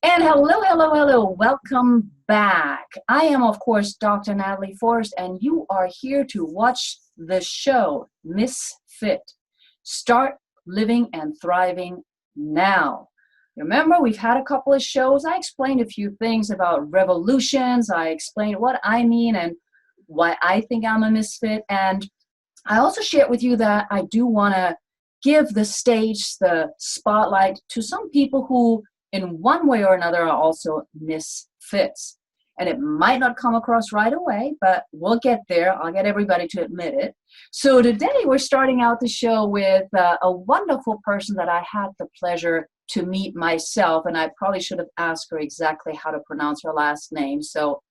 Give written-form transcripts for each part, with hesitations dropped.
And hello, hello, hello. Welcome back. I am, of course, Dr. Natalie Forrest, and you are here to watch the show, MIS FIT. Start living and thriving now. Remember, we've had a couple of shows. I explained a few things about revolutions. I explained what I mean and why I think I'm a misfit. And I also shared with you that I do want to give the stage, the spotlight to some people who in one way or another are also misfits. And it might not come across right away, but we'll get there. I'll get everybody to admit it. So today we're starting out the show with a wonderful person that I had the pleasure to meet myself. And I probably should have asked her exactly how to pronounce her last name. So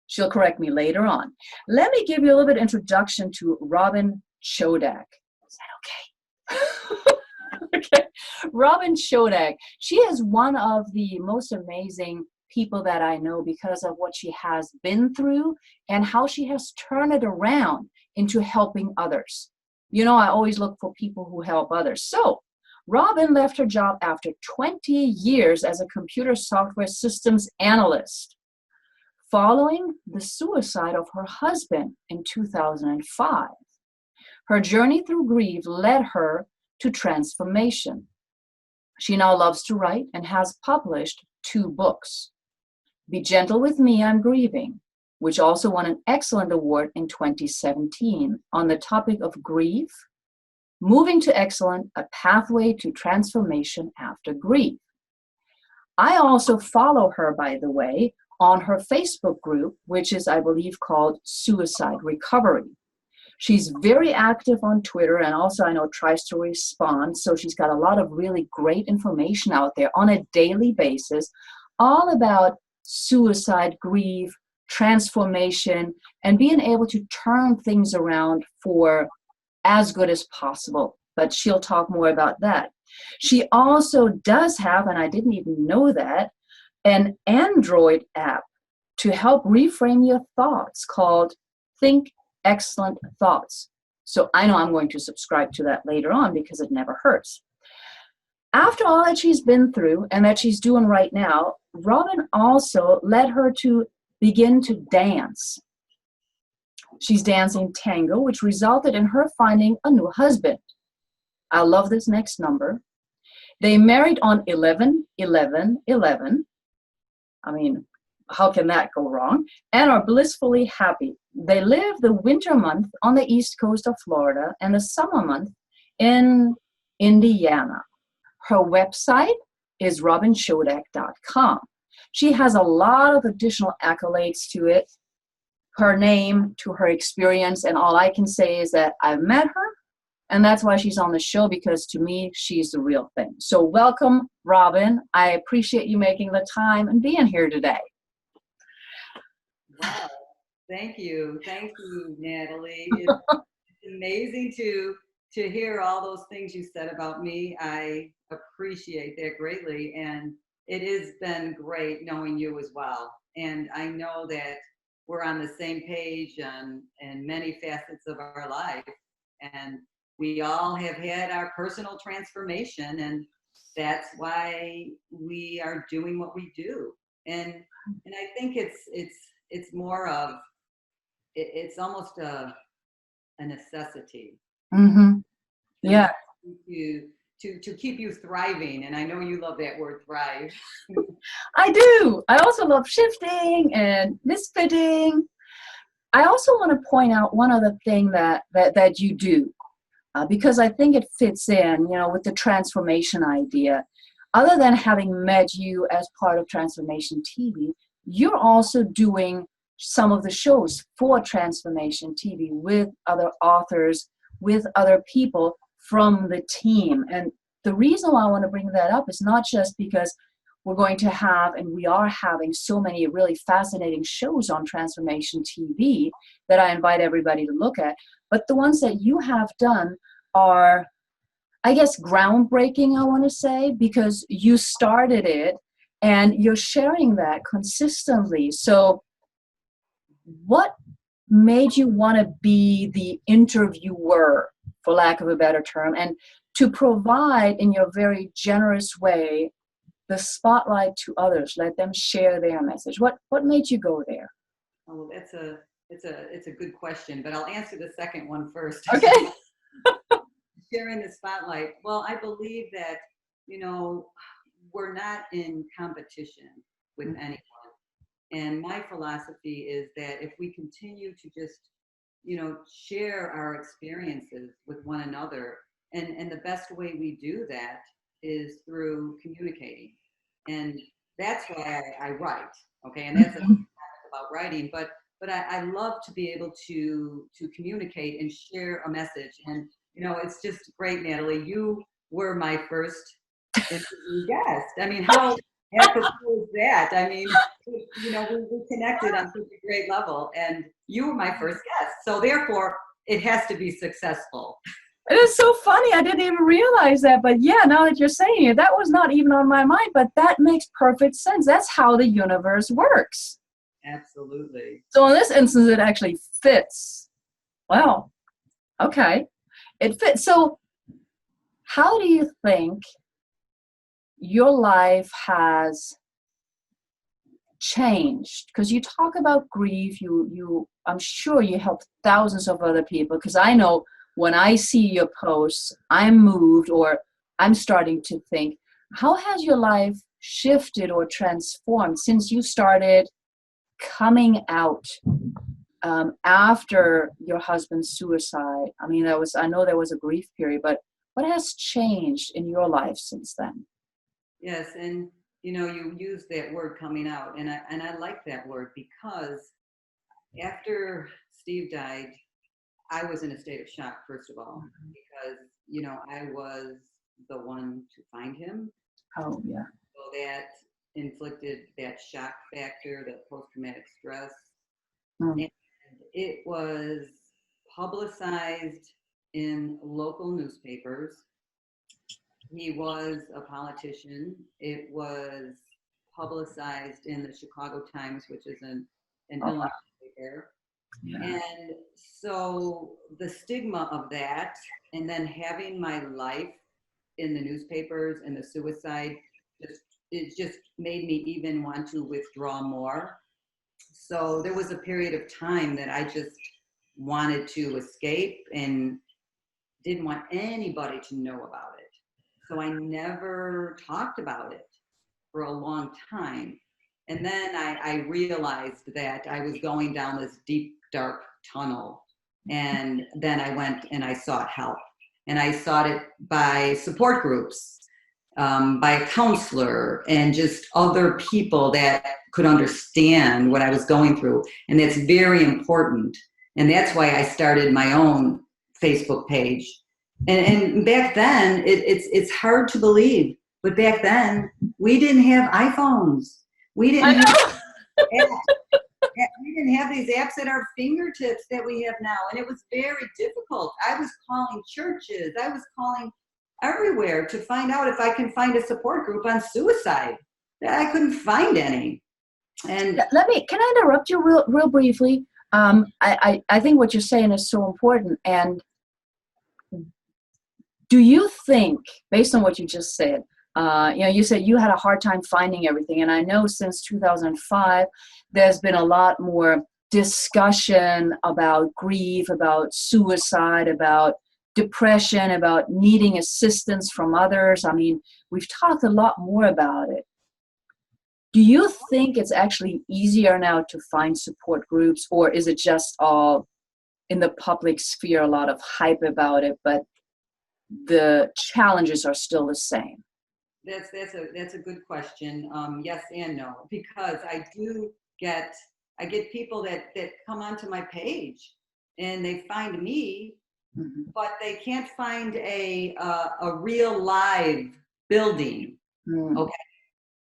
she'll correct me later on. Let me give you a little bit of introduction to Robin Chodak. Is that okay? Okay. Robin Chodak. She is one of the most amazing people that I know because of what she has been through and how she has turned it around into helping others. You know, I always look for people who help others. So Robin left her job after 20 years as a computer software systems analyst, following the suicide of her husband in 2005. Her journey through grief led her to transformation. She now loves to write and has published 2 books. Be Gentle with Me, I'm Grieving, which also won an excellent award in 2017 on the topic of grief, Moving to Excellent, a pathway to transformation after grief. I also follow her, by the way, on her Facebook group, which is, I believe, called Suicide Recovery. She's very active on Twitter and also I know tries to respond. So she's got a lot of really great information out there on a daily basis, all about suicide, grief, transformation, and being able to turn things around for as good as possible. But she'll talk more about that. She also does have, and I didn't even know that, an Android app to help reframe your thoughts called Think Excellent Thoughts. So I know I'm going to subscribe to that later on because it never hurts. After all that she's been through and that she's doing right now, Robin also led her to begin to dance. She's dancing tango, which resulted in her finding a new husband. I love this next number. They married on 11/11/11. I mean, how can that go wrong? And are blissfully happy. They live the winter month on the east coast of Florida and the summer month in Indiana. Her website is robinchodak.com. She has a lot of additional accolades to it, her name, to her experience, and all I can say is that I've met her, and that's why she's on the show, because to me, she's the real thing. So welcome, Robin. I appreciate you making the time and being here today. Wow. Thank you, Natalie. It's amazing to hear all those things you said about me. I appreciate that greatly, and it has been great knowing you as well. And I know that we're on the same page in many facets of our life, and we all have had our personal transformation, and that's why we are doing what we do. And I think it's more of, it's almost a necessity. Mm-hmm. Yeah. To keep you thriving. And I know you love that word, thrive. I do. I also love shifting and misfitting. I also want to point out one other thing that you do, because I think it fits in, you know, with the transformation idea. Other than having met you as part of Transformation TV, you're also doing some of the shows for Transformation TV with other authors, with other people from the team. And the reason why I want to bring that up is not just because we're going to have, and we are having, so many really fascinating shows on Transformation TV that I invite everybody to look at, but the ones that you have done are, I guess, groundbreaking, I want to say, because you started it and you're sharing that consistently. So what made you want to be the interviewer, for lack of a better term, and to provide in your very generous way the spotlight to others, let them share their message? What made you go there? Oh, it's a good question, but I'll answer the second one first. Okay. Sharing the spotlight. Well, I believe that, we're not in competition with anyone. And my philosophy is that if we continue to just, share our experiences with one another, and the best way we do that is through communicating. And that's why I write. Okay. And that's about writing, but I love to be able to communicate and share a message. And, it's just great, Natalie. You were my first interview guest. I mean, how apropos is that? I mean, we connected on such a great level, and you were my first guest. So therefore, it has to be successful. It is so funny. I didn't even realize that. But yeah, now that you're saying it, that was not even on my mind. But that makes perfect sense. That's how the universe works. Absolutely. So in this instance, it actually fits. Wow. Okay. It fits. So how do you think your life has changed? Because you talk about grief, I'm sure you help thousands of other people, because I know when I see your posts, I'm moved, or I'm starting to think, how has your life shifted or transformed since you started coming out after your husband's suicide? I mean, I know there was a grief period, but what has changed in your life since then? Yes, and you use that word coming out, and I like that word, because after Steve died, I was in a state of shock, first of all, because I was the one to find him. Oh yeah. So that inflicted that shock factor, the post-traumatic stress. And it was publicized in local newspapers. He was a politician. It was publicized in the Chicago Times, which is an Illinois paper. Yeah. And so the stigma of that, and then having my life in the newspapers and the suicide, it just made me even want to withdraw more. So there was a period of time that I just wanted to escape and didn't want anybody to know about it. So I never talked about it for a long time. And then I realized that I was going down this deep, dark tunnel. And then I went and I sought help. And I sought it by support groups, by a counselor, and just other people that could understand what I was going through. And that's very important. And that's why I started my own Facebook page. And back then, it's hard to believe, but back then we didn't have iPhones. We didn't have these apps at our fingertips that we have now, and it was very difficult. I was calling churches. I was calling everywhere to find out if I can find a support group on suicide. I couldn't find any. And can I interrupt you real briefly? I think what you're saying is so important. And do you think, based on what you just said, you said you had a hard time finding everything, and I know since 2005, there's been a lot more discussion about grief, about suicide, about depression, about needing assistance from others. I mean, we've talked a lot more about it. Do you think it's actually easier now to find support groups, or is it just all in the public sphere, a lot of hype about it, but the challenges are still the same? That's a good question. Yes and no, because I get people that come onto my page and they find me, but they can't find a real live building. Okay,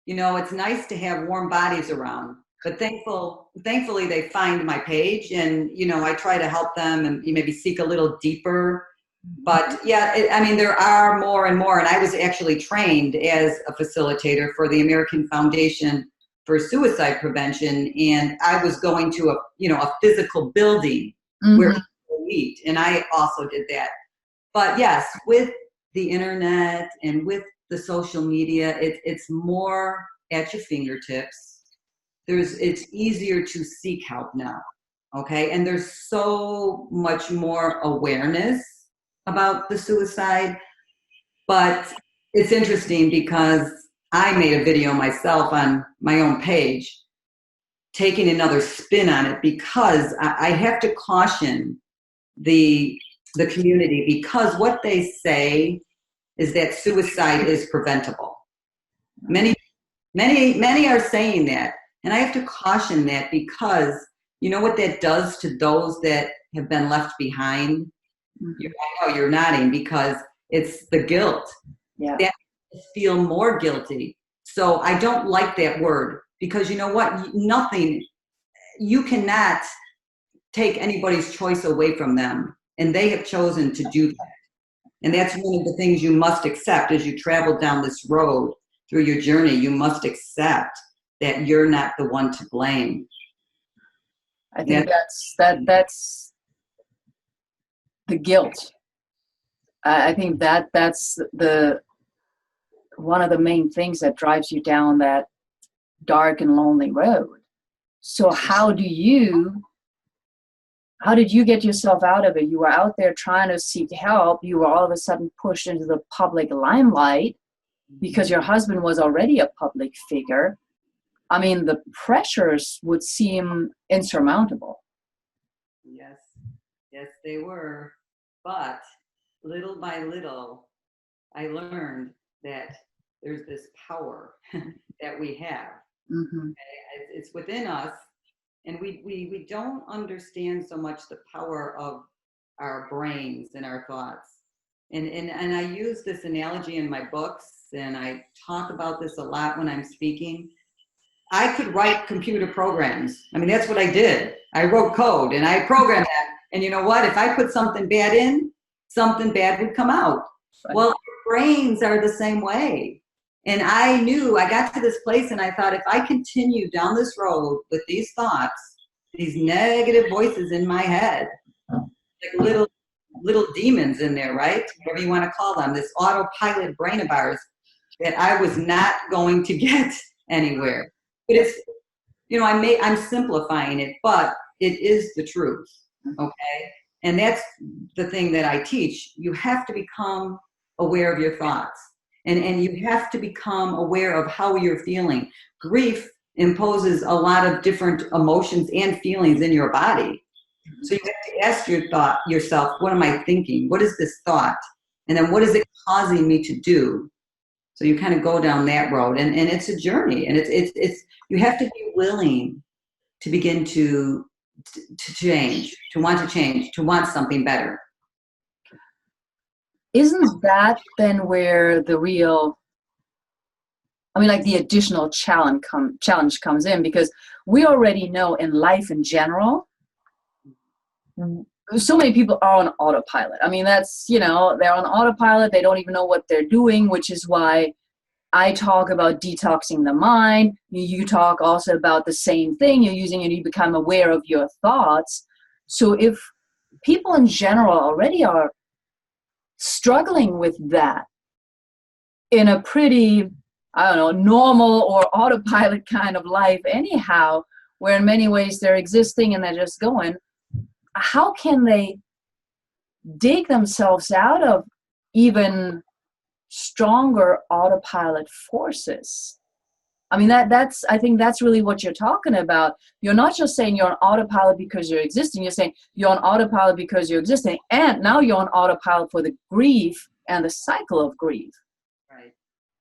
it's nice to have warm bodies around, but thankfully they find my page, and I try to help them and maybe seek a little deeper. But yeah, there are more and more, and I was actually trained as a facilitator for the American Foundation for Suicide Prevention, and I was going to a physical building where people meet, and I also did that. But yes, with the internet and with the social media. It's more at your fingertips. It's easier to seek help now. Okay. And there's so much more awareness about the suicide. But it's interesting because I made a video myself on my own page, taking another spin on it, because I have to caution the community, because what they say is that suicide is preventable. Many are saying that, and I have to caution that, because you know what that does to those that have been left behind? I know you're nodding, because it's the guilt. Yeah. That feel more guilty. So I don't like that word, because you know what? You cannot take anybody's choice away from them, and they have chosen to do that. And that's one of the things you must accept as you travel down this road through your journey. You must accept that you're not the one to blame. I think that's the guilt. I think that's the one of the main things that drives you down that dark and lonely road. So how did you get yourself out of it? You were out there trying to seek help. You were all of a sudden pushed into the public limelight because your husband was already a public figure. I mean, the pressures would seem insurmountable. Yes, they were. But little by little, I learned that there's this power that we have. Mm-hmm. It's within us, and we don't understand so much the power of our brains and our thoughts. And I use this analogy in my books, and I talk about this a lot when I'm speaking. I could write computer programs. I mean, that's what I did. I wrote code and I programmed that. And you know what? If I put something bad in, something bad would come out. Right. Well, our brains are the same way. And I knew, I got to this place and I thought, if I continue down this road with these thoughts, these negative voices in my head, like little demons in there, right? Whatever you want to call them, this autopilot brain of ours, that I was not going to get anywhere. But it's, you know, I'm simplifying it, but it is the truth, okay? And that's the thing that I teach. You have to become aware of your thoughts, and you have to become aware of how you're feeling. Grief imposes a lot of different emotions and feelings in your body. So you have to ask yourself, what am I thinking? What is this thought? And then what is it causing me to do? So you kind of go down that road, and it's a journey, and it's you have to be willing to begin to change, to want something better. Isn't that then where the real, I mean, like the additional challenge comes in? Because we already know in life in general, so many people are on autopilot. I mean, that's, you know, they're on autopilot. They don't even know what they're doing, which is why I talk about detoxing the mind. You talk also about the same thing. You're using it, you become aware of your thoughts. So if people in general already are struggling with that in a pretty, I don't know, normal or autopilot kind of life anyhow, where in many ways they're existing and they're just going, how can they dig themselves out of even stronger autopilot forces? I mean, I think that's really what you're talking about. You're not just saying you're on autopilot because you're existing. You're saying you're on autopilot because you're existing, and now you're on autopilot for the grief and the cycle of grief. Right.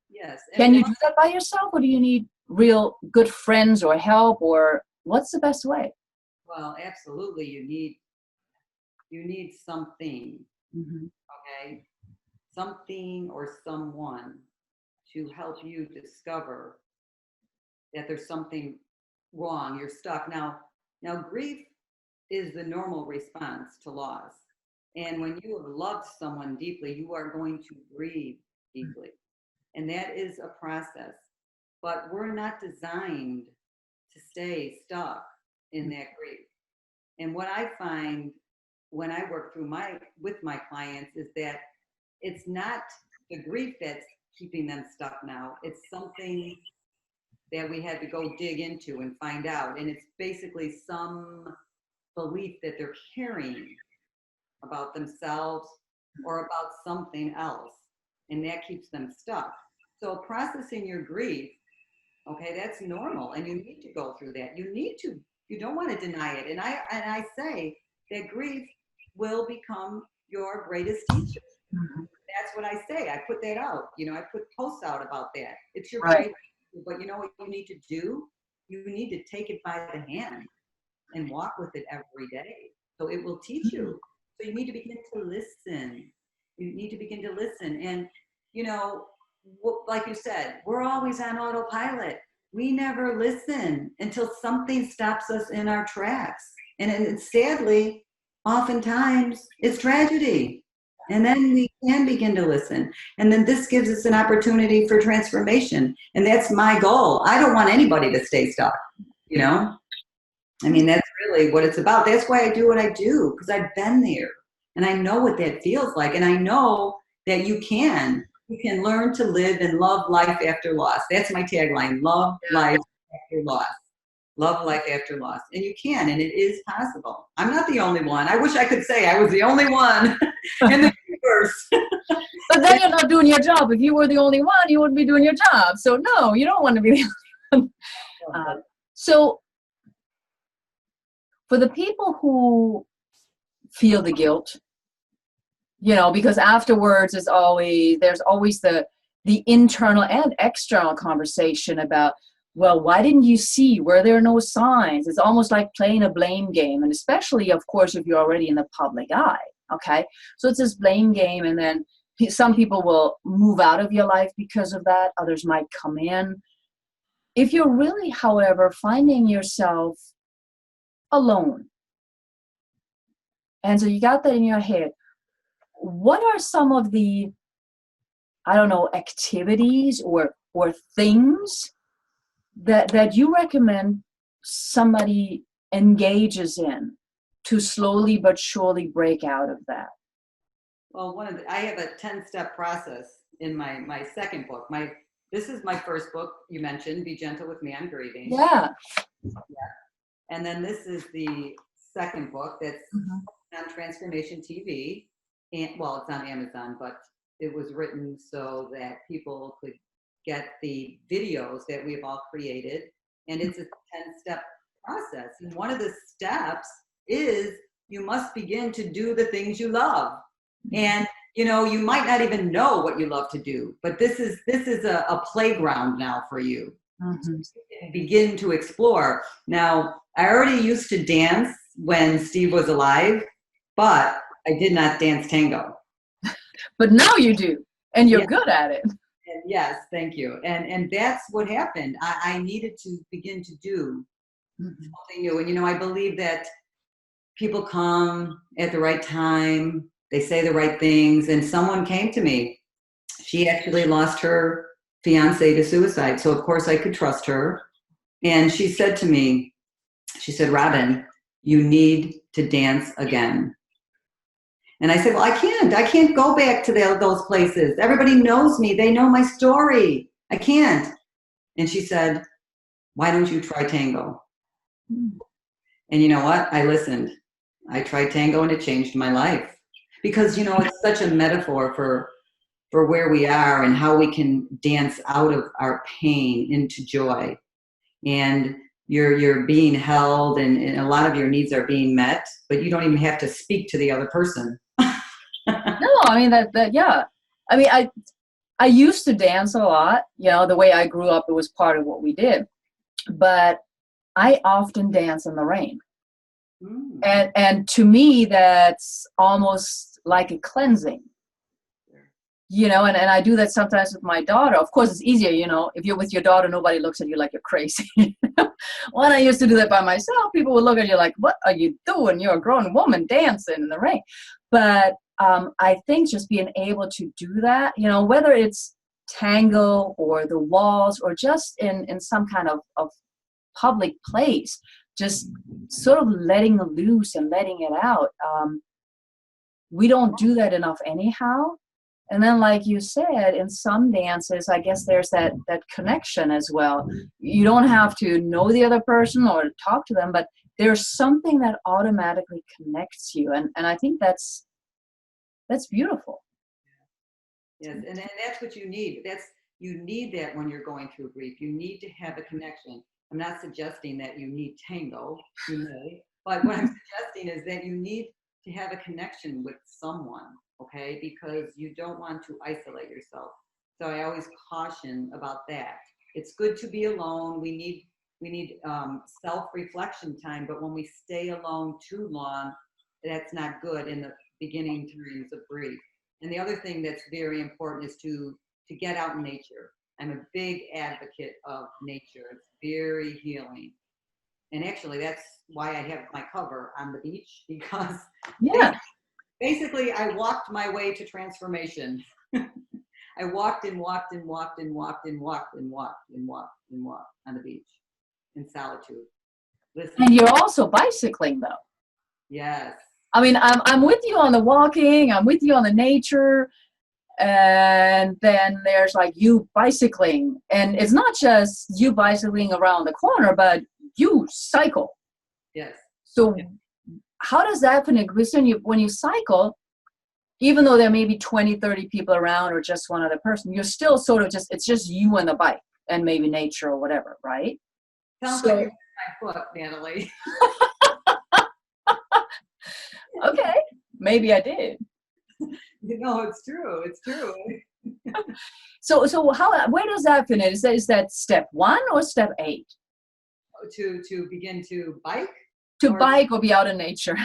Yes. Can you do that by yourself, or do you need real good friends or help, or what's the best way? Well, absolutely. You need something. Mm-hmm. Okay. Something or someone to help you discover that there's something wrong. You're stuck. Now grief is the normal response to loss. And when you have loved someone deeply, you are going to grieve deeply. And that is a process. But we're not designed to stay stuck in that grief. And what I find when I work with my clients is that it's not the grief that's keeping them stuck now. It's something that we had to go dig into and find out. And it's basically some belief that they're carrying about themselves or about something else. And that keeps them stuck. So processing your grief, okay, that's normal. And you need to go through that. You don't want to deny it. And I say that grief will become your greatest teacher. That's what I say. I put that out. I put posts out about that. It's your greatest teacher. But you know what you need to do? You need to take it by the hand and walk with it every day. So it will teach you. So you need to begin to listen. You need to begin to listen. And, like you said, we're always on autopilot. We never listen until something stops us in our tracks. And sadly, oftentimes it's tragedy. And then we can begin to listen. And then this gives us an opportunity for transformation. And that's my goal. I don't want anybody to stay stuck, I mean, that's really what it's about. That's why I do what I do, because I've been there. And I know what that feels like. And I know that you can learn to live and love life after loss. That's my tagline, love life after loss. Love life after loss. And you can, and it is possible. I'm not the only one. I wish I could say I was the only one in the universe. But then you're not doing your job. If you were the only one, you wouldn't be doing your job. So no, you don't want to be the only one. So for the people who feel the guilt, because afterwards there's always the internal and external conversation about, well, why didn't you see? Were there no signs? It's almost like playing a blame game. And especially, of course, if you're already in the public eye, okay? So it's this blame game, and then some people will move out of your life because of that. Others might come in. If you're really, however, finding yourself alone, and so you got that in your head, what are some of the, activities or things that you recommend somebody engages in to slowly but surely break out of that? Well, I have a 10-step process in my second book. This is my first book. You mentioned Be Gentle with Me, I'm Grieving. Yeah. And then this is the second book that's on Transformation TV. And well, it's on Amazon, but it was written so that people could get the videos that we've all created. And it's a 10-step process. And one of the steps is you must begin to do the things you love. And you might not even know what you love to do, but this is a playground now for you. Begin to explore. Now, I already used to dance when Steve was alive, but I did not dance tango. But now you do, and you're good at it. And yes, thank you. And that's what happened. I needed to begin to do something new. And I believe that people come at the right time. They say the right things. And someone came to me. She actually lost her fiance to suicide. So of course I could trust her. And she said to me, Robin, you need to dance again. And I said, well, I can't go back to those places. Everybody knows me. They know my story. I can't. And she said, why don't you try tango? And you know what? I listened. I tried tango and it changed my life. Because, it's such a metaphor for where we are and how we can dance out of our pain into joy. And you're being held and a lot of your needs are being met, but you don't even have to speak to the other person. No, I mean yeah. I mean, I used to dance a lot, the way I grew up, it was part of what we did, but I often dance in the rain. And to me, that's almost like a cleansing, and I do that sometimes with my daughter. Of course, it's easier, if you're with your daughter, nobody looks at you like you're crazy. When I used to do that by myself, people would look at you like, what are you doing? You're a grown woman dancing in the rain. But I think just being able to do that, whether it's tango or the walls or just in some kind of public place, just sort of letting loose and letting it out. We don't do that enough anyhow. And then, like you said, in some dances, I guess there's that connection as well. You don't have to know the other person or talk to them, but there's something that automatically connects you. And I think that's beautiful. Yes, and that's what you need. You need that when you're going through grief. You need to have a connection. I'm not suggesting that you need tango, you may, but what I'm suggesting is that you need to have a connection with someone, okay? Because you don't want to isolate yourself. So I always caution about that. It's good to be alone. We need self-reflection time, but when we stay alone too long, that's not good in the beginning times of grief. And the other thing that's very important is to get out in nature. I'm a big advocate of nature. It's very healing. And actually, that's why I have my cover on the beach, because Yeah. basically I walked my way to transformation. I walked and walked and walked and walked and walked and walked and walked and walked on the beach in solitude. Listen. And you're also bicycling, though. Yes. I mean, I'm with you on the walking, I'm with you on the nature, and then there's like you bicycling. And it's not just you bicycling around the corner, but you cycle. Yes. So yes. How does that connect? Because when you cycle, even though there may be 20, 30 people around or just one other person, you're still sort of it's just you and the bike and maybe nature or whatever, right? Sounds like you're my book, Natalie. Okay, maybe I did. It's true. It's true. So where does that fit in? Is that step 1 or step 8? To begin to bike? Bike or be out in nature.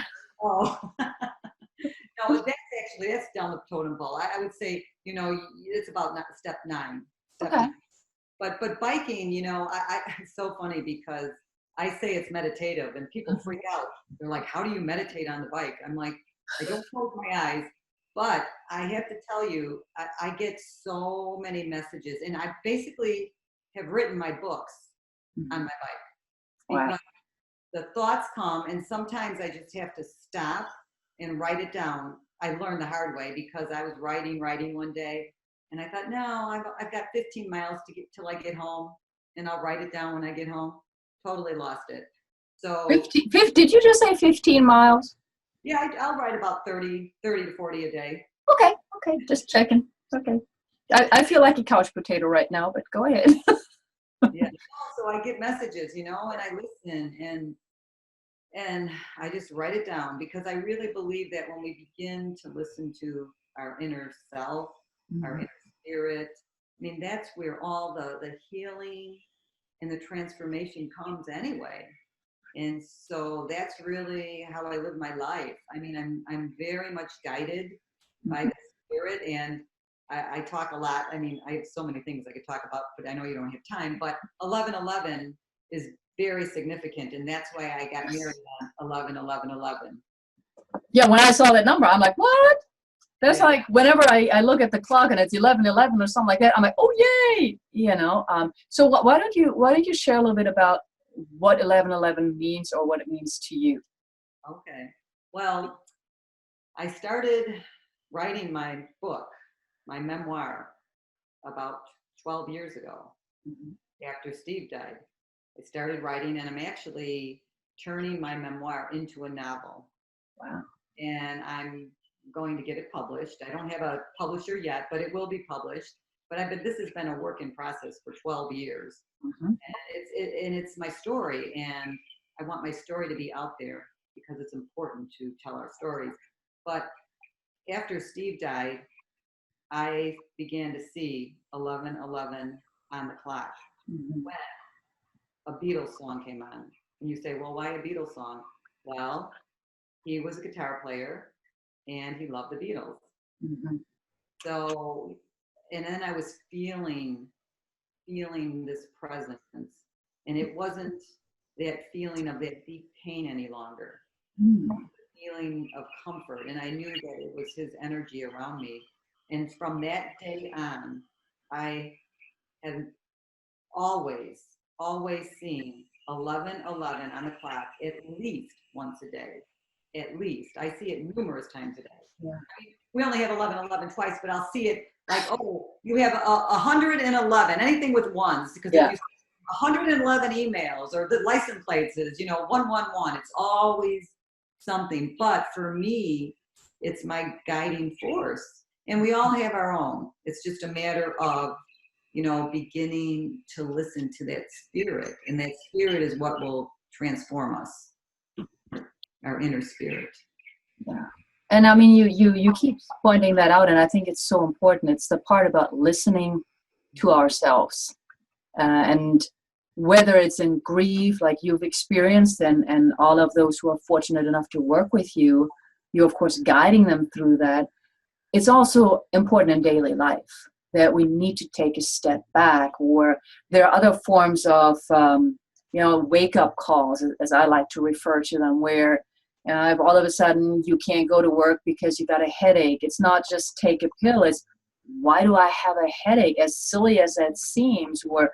Oh. No, that's down the totem pole. I would say, it's about step 9. Okay. 9. But biking, it's so funny because I say it's meditative and people freak out. They're like, how do you meditate on the bike? I'm like, I don't close my eyes, but I have to tell you, I get so many messages, and I basically have written my books on my bike. Wow. Because the thoughts come, and sometimes I just have to stop and write it down. I learned the hard way because I was writing one day, and I thought, no, I've got 15 miles to get till I get home, and I'll write it down when I get home. Totally lost it. So 50, did you just say 15 miles? Yeah, I'll write about 30 to 40 a day. Okay, just checking. Okay. I feel like a couch potato right now, but go ahead. Yeah. So I get messages, and I listen, and I just write it down, because I really believe that when we begin to listen to our inner self, our inner spirit, that's where all the healing and the transformation comes anyway. And so that's really how I live my life. I'm very much guided by the spirit, and I talk a lot. I have so many things I could talk about, but I know you don't have time. But 1111 is very significant, and that's why I got married on 11/11/11. Yeah, when I saw that number, I'm like, what? That's like whenever I look at the clock and it's 11:11 or something like that, I'm like, oh yay, So why don't you share a little bit about what 11:11 means or what it means to you? Okay. Well, I started writing my book, my memoir, about 12 years ago. After Steve died, I started writing, and I'm actually turning my memoir into a novel. Wow. And I'm going to get it published. I don't have a publisher yet, but it will be published. But this has been a work in process for 12 years. And it's my story, and I want my story to be out there because it's important to tell our stories. But after Steve died, I began to see 11/11 on the clock when a Beatles song came on. And you say, well, why a Beatles song? Well, he was a guitar player and he loved the Beatles. So, and then I was feeling this presence, and it wasn't that feeling of that deep pain any longer. Feeling of comfort, and I knew that it was his energy around me. And from that day on, I had always seen 11/11 on the clock at least once a day. at least. I see it numerous times a day. Yeah. I mean, we only have 1111 twice, but I'll see it like, oh, you have 111, anything with ones, because if Yeah. you 111 emails or the license plates is, 111. It's always something. But for me, it's my guiding force. And we all have our own. It's just a matter of, beginning to listen to that spirit. And that spirit is what will transform us, our inner spirit. Yeah. And I mean, you keep pointing that out, and I think it's so important. It's the part about listening to ourselves. And whether it's in grief like you've experienced, and all of those who are fortunate enough to work with you, of course guiding them through that. It's also important in daily life that we need to take a step back, or there are other forms of wake-up calls, as I like to refer to them, where if all of a sudden you can't go to work because you got a headache, it's not just take a pill, it's why do I have a headache? As silly as that seems, or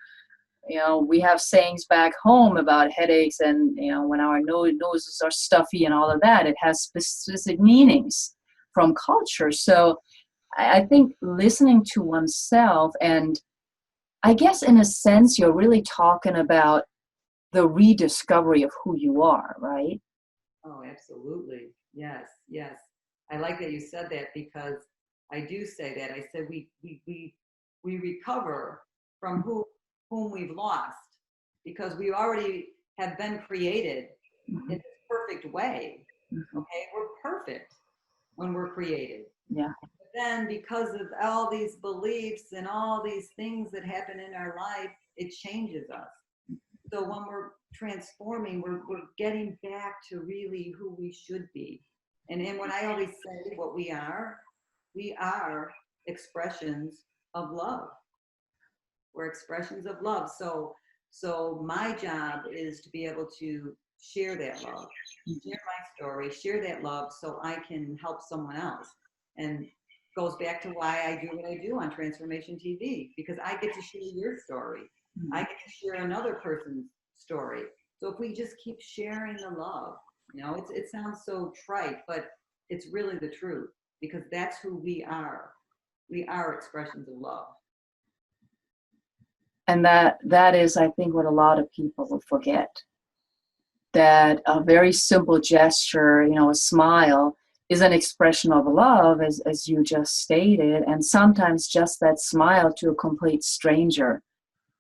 we have sayings back home about headaches, and when our noses are stuffy and all of that, it has specific meanings from culture. So I think listening to oneself, and I guess in a sense you're really talking about the rediscovery of who you are, right? Oh, absolutely. Yes, yes. I like that you said that, because I do say that. I said we recover from whom we've lost, because we already have been created in this perfect way. Okay, we're perfect when we're created. Yeah. But then, because of all these beliefs and all these things that happen in our life, it changes us. So when we're transforming, we're getting back to really who we should be. And what I always say, what we are expressions of love. We're expressions of love. So my job is to be able to share that love, share my story, share that love, so I can help someone else. And goes back to why I do what I do on Transformation TV, because I get to share your story. I get to share another person's story. So if we just keep sharing the love, it sounds so trite, but it's really the truth, because that's who we are. We are expressions of love. And that is, I think, what a lot of people will forget. That a very simple gesture, a smile, is an expression of love, as you just stated. And sometimes just that smile to a complete stranger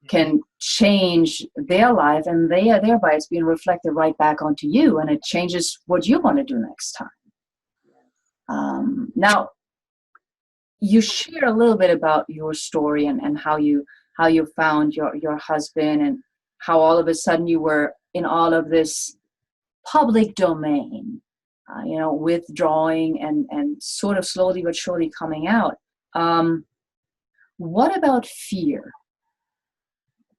can change their life, and thereby it's being reflected right back onto you, and it changes what you want to do next time. Now, you share a little bit about your story, and how you found your husband, and how all of a sudden you were in all of this public domain, withdrawing and sort of slowly but surely coming out. What about fear?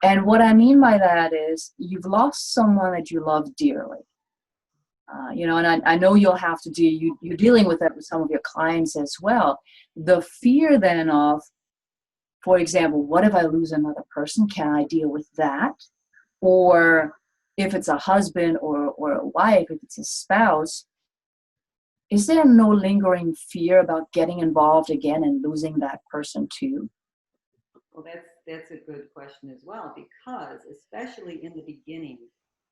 And what I mean by that is you've lost someone that you love dearly. And I know you'll have to you're dealing with that with some of your clients as well. The fear then of, for example, what if I lose another person? Can I deal with that? Or if it's a husband or a wife, if it's a spouse, is there no lingering fear about getting involved again and losing that person too? Well, that's a good question as well, because especially in the beginning,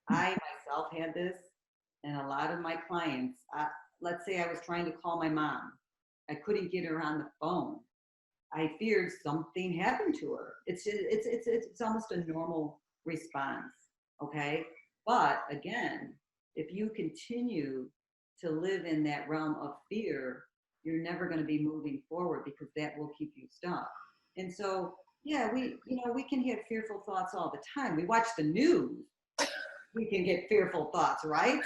I myself had this, and a lot of my clients, let's say I was trying to call my mom. I couldn't get her on the phone. I feared something happened to her. It's almost a normal response, okay? But again, if you continue to live in that realm of fear, you're never going to be moving forward, because that will keep you stuck. And so, yeah, we can have fearful thoughts all the time. We watch the news, we can get fearful thoughts, right?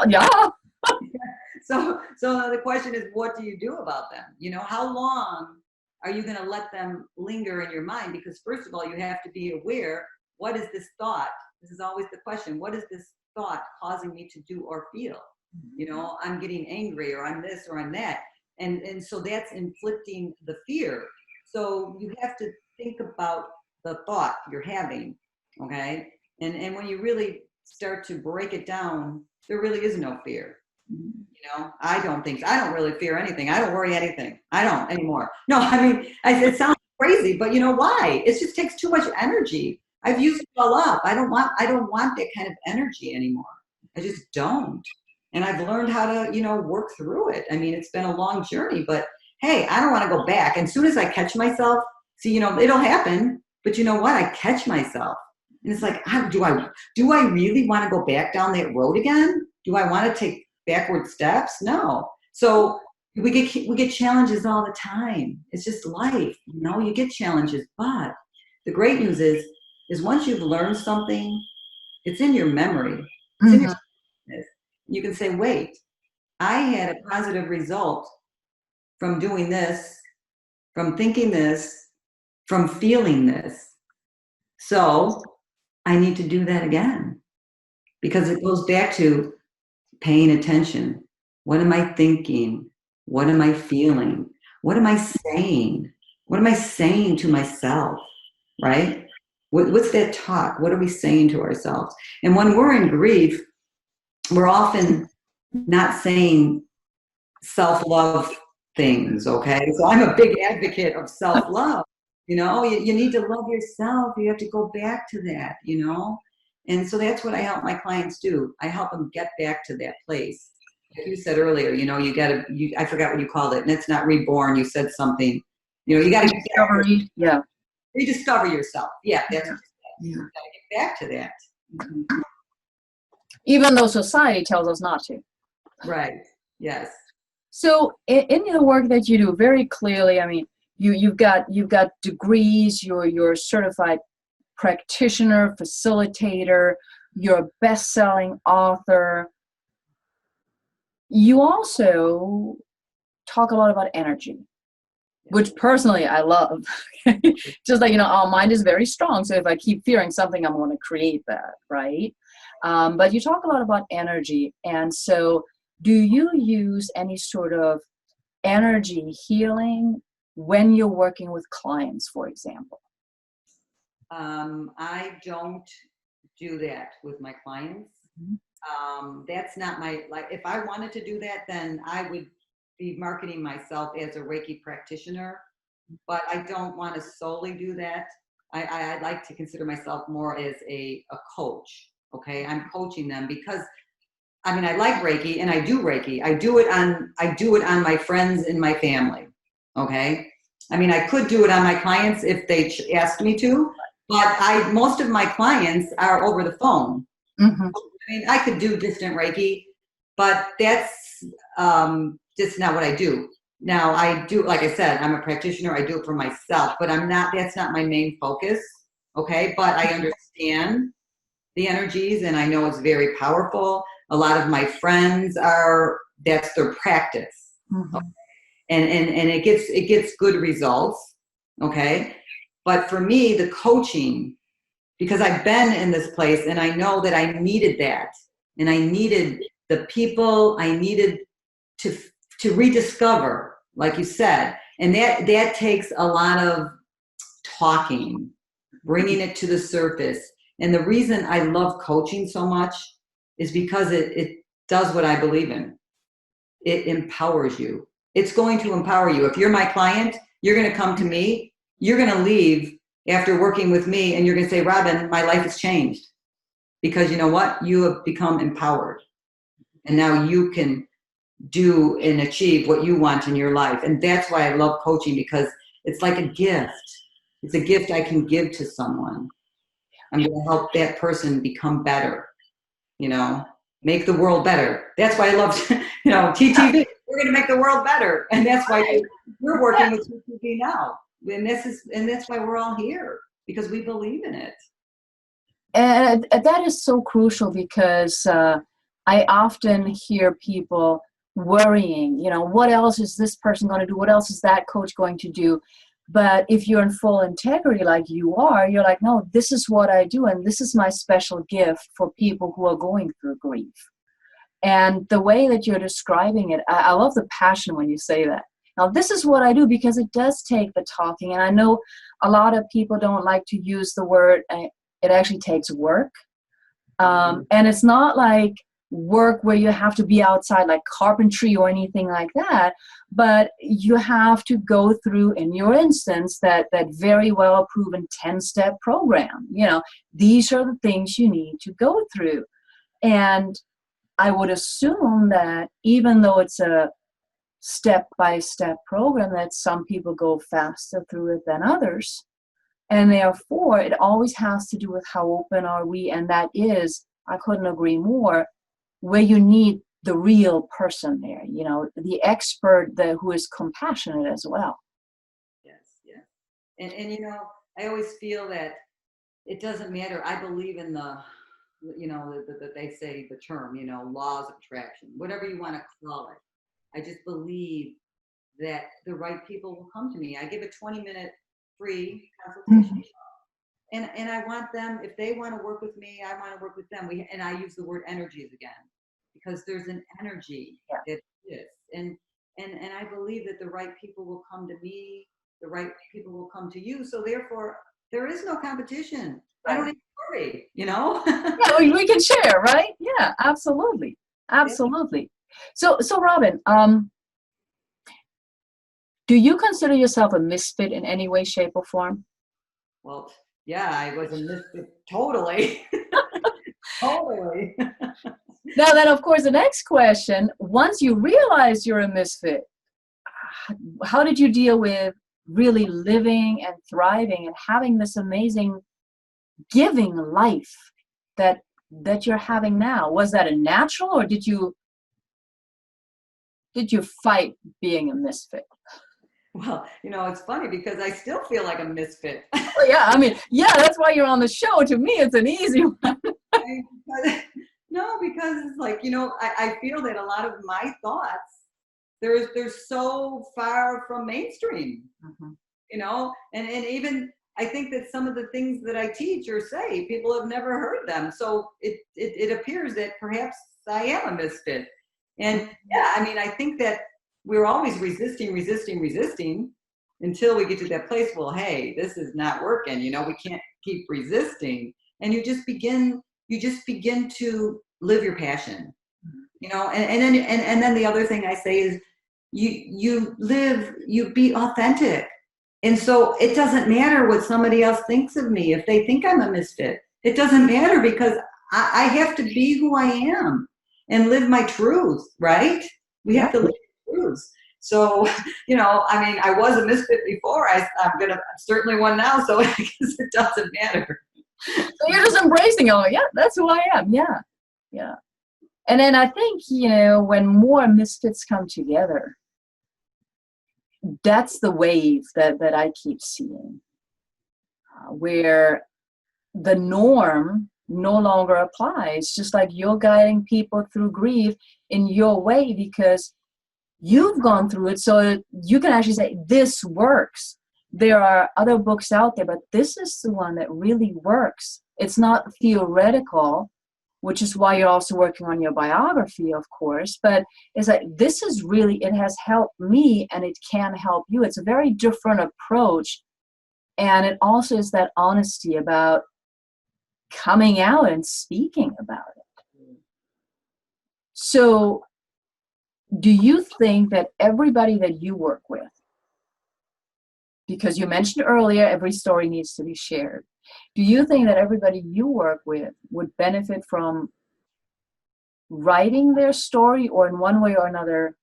Yeah. So the question is, what do you do about them? How long are you going to let them linger in your mind? Because first of all, you have to be aware, what is this thought? This is always the question. What is this thought causing me to do or feel? I'm getting angry, or I'm this, or I'm that. And so that's inflicting the fear. So you have to think about the thought you're having, okay? And when you really start to break it down there really is no fear. I don't think so. I don't really fear anything. I don't worry anything. I don't anymore. No, I mean, it sounds crazy, but you know why? It just takes too much energy. I've used it all up. I don't want that kind of energy anymore. I just don't. And I've learned how to, work through it. I mean, it's been a long journey, but hey, I don't want to go back. And as soon as I catch myself, see, it'll happen, but you know what? I catch myself. And it's like, do I really want to go back down that road again? Do I want to take backward steps? No. So we get challenges all the time. It's just life, you get challenges. But the great news is once you've learned something, it's in your memory. It's in your you can say, wait, I had a positive result from doing this, from thinking this, from feeling this. So I need to do that again, because it goes back to paying attention. What am I thinking? What am I feeling? What am I saying? What am I saying to myself, right? What's that talk? What are we saying to ourselves? And when we're in grief, we're often not saying self-love things, okay? So I'm a big advocate of self-love. You need to love yourself. You have to go back to that, And so that's what I help my clients do. I help them get back to that place. Like you said earlier, I forgot what you called it, and it's not reborn. You said something, you got to Discovery. Yeah. Rediscover yourself. Yeah, that's what you said. Yeah. You got to get back to that. Mm-hmm. Even though society tells us not to. Right. Yes. So in the work that you do, very clearly, I mean, you've got degrees, you're a certified practitioner, facilitator, you're a best-selling author. You also talk a lot about energy, which personally I love. Just like, our mind is very strong. So if I keep fearing something, I'm going to create that, right? But you talk a lot about energy. And so do you use any sort of energy healing when you're working with clients, for example? I don't do that with my clients. That's not if I wanted to do that, then I would be marketing myself as a Reiki practitioner, but I don't want to solely do that. I like to consider myself more as a coach. Okay. I'm coaching them because I like Reiki and I do Reiki. I do it on my friends and my family. Okay. I could do it on my clients if they asked me to, but most of my clients are over the phone. Mm-hmm. I could do distant Reiki, but that's just not what I do. Now I do, like I said, I'm a practitioner. I do it for myself, but that's not my main focus. Okay. But I understand the energies and I know it's very powerful. A lot of my friends that's their practice. Mm-hmm. Okay? And it gets good results. Okay. But for me, the coaching, because I've been in this place and I know that I needed that. And I needed the people, I needed to rediscover, like you said. And that takes a lot of talking, bringing it to the surface. And the reason I love coaching so much is because it does what I believe in. It empowers you. It's going to empower you. If you're my client, you're going to come to me. You're going to leave after working with me and you're going to say, Robin, my life has changed. Because you know what? You have become empowered. And now you can do and achieve what you want in your life. And that's why I love coaching, because it's like a gift. It's a gift I can give to someone. I'm going to help that person become better, make the world better. That's why I love, TTV. We're going to make the world better. And that's why we're working with TTV now. And that's why we're all here, because we believe in it. And that is so crucial, because I often hear people worrying, what else is this person going to do? What else is that coach going to do? But if you're in full integrity like you are, you're like, no, this is what I do. And this is my special gift for people who are going through grief. And the way that you're describing it, I love the passion when you say that. Now, this is what I do, because it does take the talking. And I know a lot of people don't like to use the word, it actually takes work. And it's not like work where you have to be outside, like carpentry or anything like that, but you have to go through, in your instance, that very well proven 10-step program. You know, these are the things you need to go through. And I would assume that even though it's a step-by-step program, that some people go faster through it than others. And therefore, it always has to do with how open are we, and that is, I couldn't agree more, where you need the real person there, you know, the expert who is compassionate as well. Yes, yes. And you know, I always feel that it doesn't matter. I believe in the, you know, they say the term, you know, laws of attraction, whatever you want to call it. I just believe that the right people will come to me. I give a 20-minute free consultation. Mhm. And I want them, if they want to work with me, I want to work with them. And I use the word energies again, because there's an energy that exists. And I believe that the right people will come to me, the right people will come to you. So therefore, there is no competition. I don't Right. need to worry, you know? Yeah, we can share, right? Yeah, absolutely. Yeah. Absolutely. So Robin, do you consider yourself a misfit in any way, shape, or form? Well, yeah, I was a misfit, totally. Totally. Now then, of course, the next question, once you realize you're a misfit, how did you deal with really living and thriving and having this amazing giving life that you're having now? Was that a natural, or did you fight being a misfit? Well, you know, it's funny because I still feel like a misfit. Well, yeah, I mean, yeah, that's why you're on the show. To me, it's an easy one. No, because it's like, you know, I feel that a lot of my thoughts, they're so far from mainstream, Mhm. you know, and even I think that some of the things that I teach or say, people have never heard them. So it appears that perhaps I am a misfit. And yeah, I mean, I think that we're always resisting until we get to that place. Well, hey, this is not working. You know, we can't keep resisting. And you just begin to live your passion, you know, and then the other thing I say is you be authentic. And so it doesn't matter what somebody else thinks of me. If they think I'm a misfit, it doesn't matter, because I have to be who I am and live my truth, right? We have Yeah. to live truths. So, you know, I mean, I was a misfit before. I'm certainly one now. So I guess it doesn't matter. So you're just embracing, oh yeah, that's who I am. Yeah. Yeah. And then I think, you know, when more misfits come together, that's the wave that I keep seeing, where the norm no longer applies, just like you're guiding people through grief in your way because you've gone through it, so you can actually say, this works. There are other books out there, but this is the one that really works. It's not theoretical, which is why you're also working on your biography, of course, but it's like, this is really, it has helped me and it can help you. It's a very different approach. And it also is that honesty about coming out and speaking about it. So do you think that everybody that you work with, because you mentioned earlier, every story needs to be shared, do you think that everybody you work with would benefit from writing their story, or in one way or another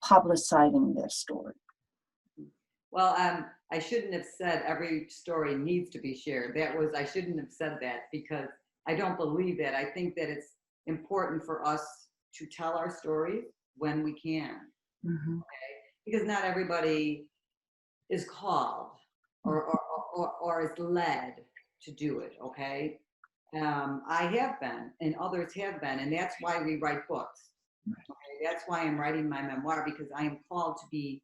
publicizing their story? Well, I shouldn't have said every story needs to be shared. I shouldn't have said that, because I don't believe that. I think that it's important for us to tell our stories when we can, Mm-hmm. because not everybody is called or is led to do it. Okay. I have been, and others have been, and that's why we write books. Okay? That's why I'm writing my memoir, because I am called to be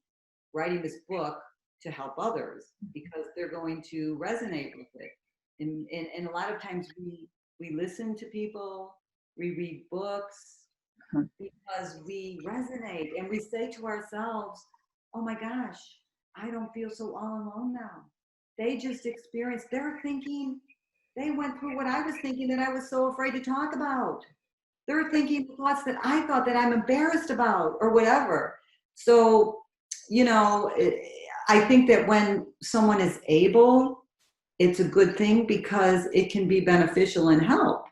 writing this book to help others, because they're going to resonate with it. And a lot of times we listen to people, we read books because we resonate, and we say to ourselves, oh my gosh, I don't feel so all alone now. They just experienced, they're thinking, they went through what I was thinking that I was so afraid to talk about. they're thinking thoughts that I thought that I'm embarrassed about or whatever. So, you know, I think that when someone is able, it's a good thing because it can be beneficial and help.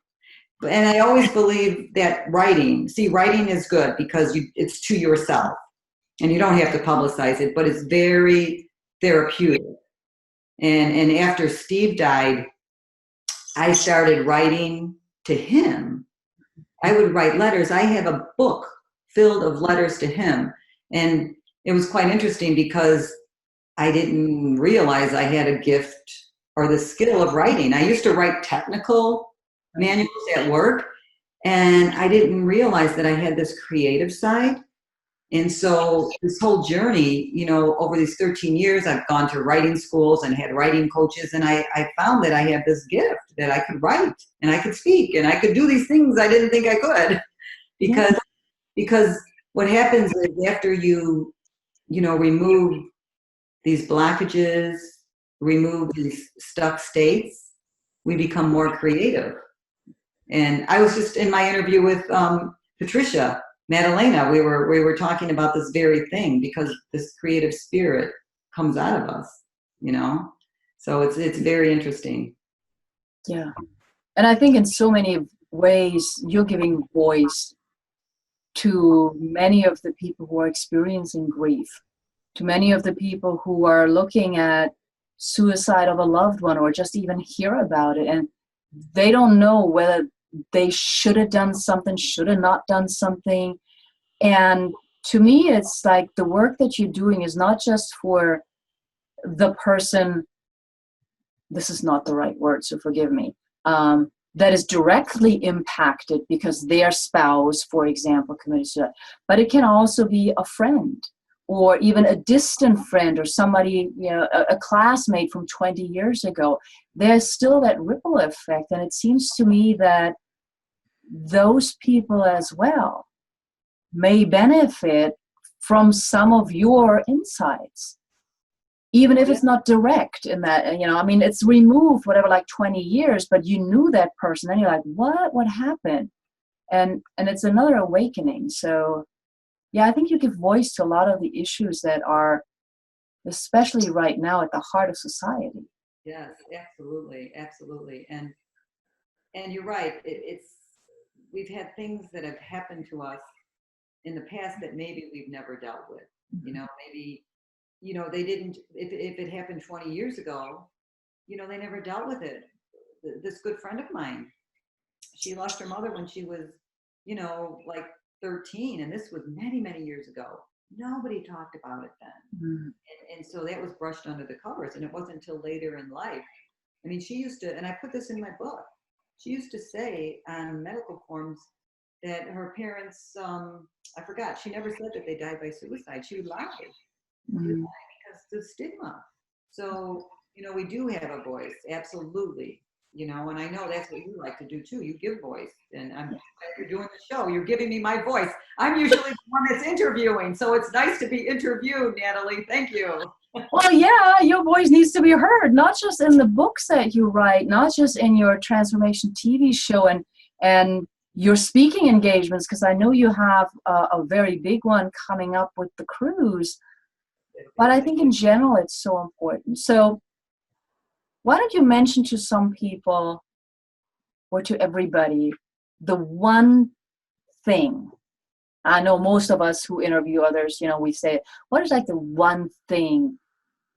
And I always believe that writing is good because it's to yourself and you don't have to publicize it, but it's very therapeutic. And after Steve died, I started writing to him. I would write letters. I have a book filled of letters to him. And it was quite interesting because I didn't realize I had a gift or the skill of writing. I used to write technical manuals at work, and I didn't realize that I had this creative side. And so this whole journey, you know, over these 13 years, I've gone to writing schools and had writing coaches, and I found that I had this gift that I could write and I could speak and I could do these things I didn't think I could. Because what happens is after you know, remove these blockages, remove these stuck states, we become more creative. And I was just in my interview with Patricia Madalena, we were talking about this very thing because this creative spirit comes out of us, you know? So it's very interesting. Yeah. And I think in so many ways, you're giving voice to many of the people who are experiencing grief, to many of the people who are looking at suicide of a loved one or just even hear about it. And they don't know whether they should have done something, should have not done something. And to me, it's like the work that you're doing is not just for the person, this is not the right word, so forgive me, that is directly impacted because their spouse, for example, committed suicide, but it can also be a friend or even a distant friend or somebody, you know, a classmate from 20 years ago. There's still that ripple effect. And it seems to me that those people as well may benefit from some of your insights, even if it's not direct in that, you know, I mean, it's removed whatever, like 20 years, but you knew that person and you're like, what happened? And it's another awakening. So yeah, I think you give voice to a lot of the issues that are, especially right now, at the heart of society. Yes, absolutely, absolutely. And you're right. We've had things that have happened to us in the past that maybe we've never dealt with. You know, maybe, you know, they didn't, if it happened 20 years ago, you know, they never dealt with it. This good friend of mine, she lost her mother when she was, you know, like 13, and this was many, many years ago. Nobody talked about it then. And so that was brushed under the covers, and it wasn't until later in life. I mean, she used to, and I put this in my book, she used to say on medical forms that her parents, I forgot, she never said that they died by suicide. She would lie. She would lie because the stigma. So, you know, we do have a voice, absolutely. You know, and I know that's what you like to do too. You give voice, and I'm glad you're doing the show. You're giving me my voice. I'm usually the one that's interviewing, so it's nice to be interviewed, Natalie. Thank you. Well, yeah, your voice needs to be heard, not just in the books that you write, not just in your transformation TV show and your speaking engagements, because I know you have a very big one coming up with the cruise. But I think in general, it's so important. So why don't you mention to some people or to everybody the one thing? I know most of us who interview others, you know, we say, what is like the one thing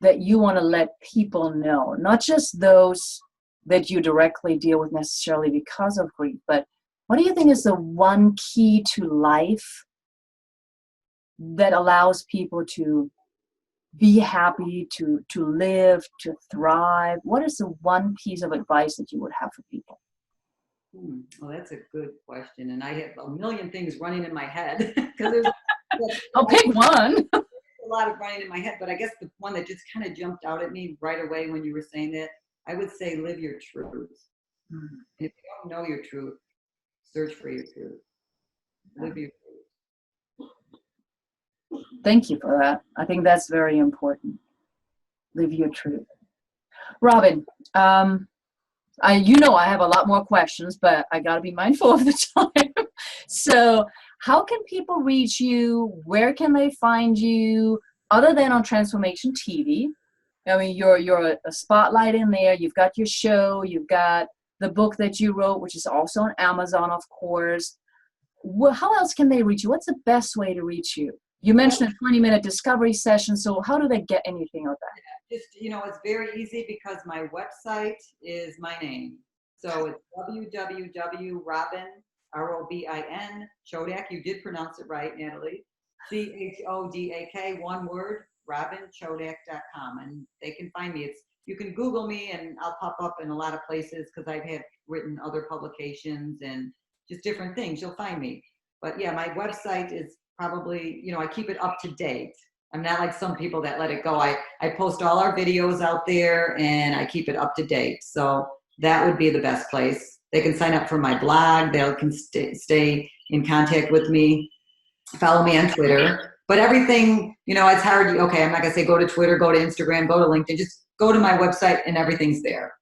that you want to let people know? Not just those that you directly deal with necessarily because of grief, but what do you think is the one key to life that allows people to be happy, to live, to thrive? What is the one piece of advice that you would have for people? Well, that's a good question. And I have a million things running in my head because I'll pick one. a lot of running in my head, but I guess the one that just kind of jumped out at me right away when you were saying that, I would say live your truth. And if you don't know your truth, search for your truth. Live your truth. Thank you for that. I think that's very important. Live your truth. Robin, you know I have a lot more questions, but I got to be mindful of the time. So how can people reach you? Where can they find you other than on Transformation TV? I mean, you're a spotlight in there. You've got your show. You've got the book that you wrote, which is also on Amazon, of course. How else can they reach you? What's the best way to reach you? You mentioned a 20-minute discovery session. So how do they get anything of that? Just, it's very easy because my website is my name. So it's www.robin, R-O-B-I-N, Chodak. You did pronounce it right, Natalie. C-H-O-D-A-K, one word, robinchodak.com. And they can find me. You can Google me and I'll pop up in a lot of places because I've had written other publications and just different things. You'll find me. But yeah, my website is probably, I keep it up to date. I'm not like some people that let it go. I post all our videos out there and I keep it up to date. So that would be the best place. They can sign up for my blog. They can stay in contact with me. Follow me on Twitter. But everything, it's hard. Okay, I'm not going to say go to Twitter, go to Instagram, go to LinkedIn. Just go to my website and everything's there.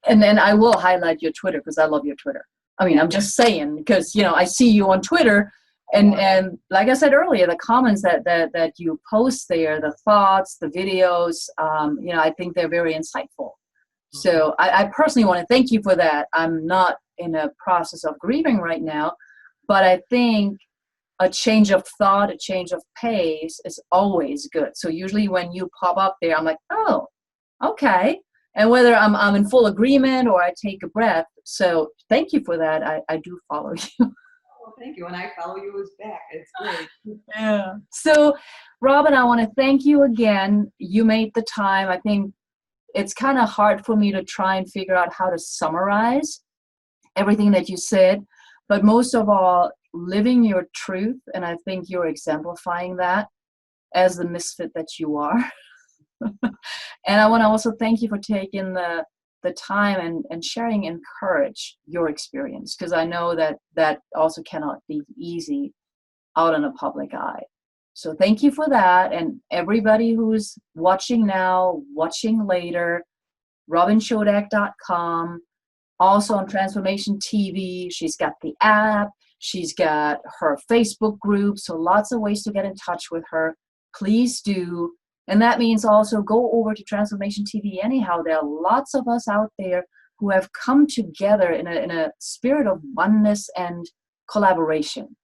And then I will highlight your Twitter because I love your Twitter. I mean, I'm just saying because, I see you on Twitter. And like I said earlier, the comments that you post there, the thoughts, the videos, I think they're very insightful. So I personally want to thank you for that. I'm not in a process of grieving right now, but I think a change of thought, a change of pace is always good. So usually when you pop up there, I'm like, oh, okay. And whether I'm in full agreement or I take a breath. So thank you for that. I do follow you. Thank you. And I follow you as back. It's great. Yeah. So, Robin, I want to thank you again. You made the time. I think it's kind of hard for me to try and figure out how to summarize everything that you said. But most of all, living your truth. And I think you're exemplifying that as the misfit that you are. And I want to also thank you for taking the time and sharing and encourage your experience, because I know that also cannot be easy out in a public eye. So thank you for that. And everybody who's watching now, watching later, robinchodak.com, also on Transformation TV. She's got the app. She's got her Facebook group. So lots of ways to get in touch with her. Please do. And that means also go over to Transformation TV anyhow. There are lots of us out there who have come together in a spirit of oneness and collaboration,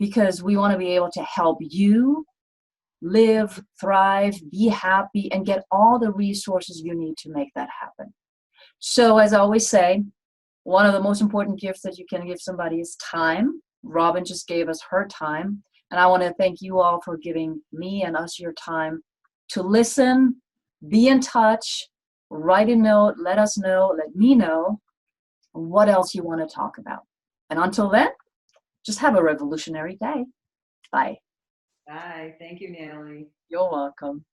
because we want to be able to help you live, thrive, be happy, and get all the resources you need to make that happen. So as I always say, one of the most important gifts that you can give somebody is time. Robin just gave us her time. And I want to thank you all for giving me and us your time to listen, be in touch, write a note, let us know, let me know what else you want to talk about. And until then, just have a revolutionary day. Bye. Bye. Thank you, Natalie. You're welcome.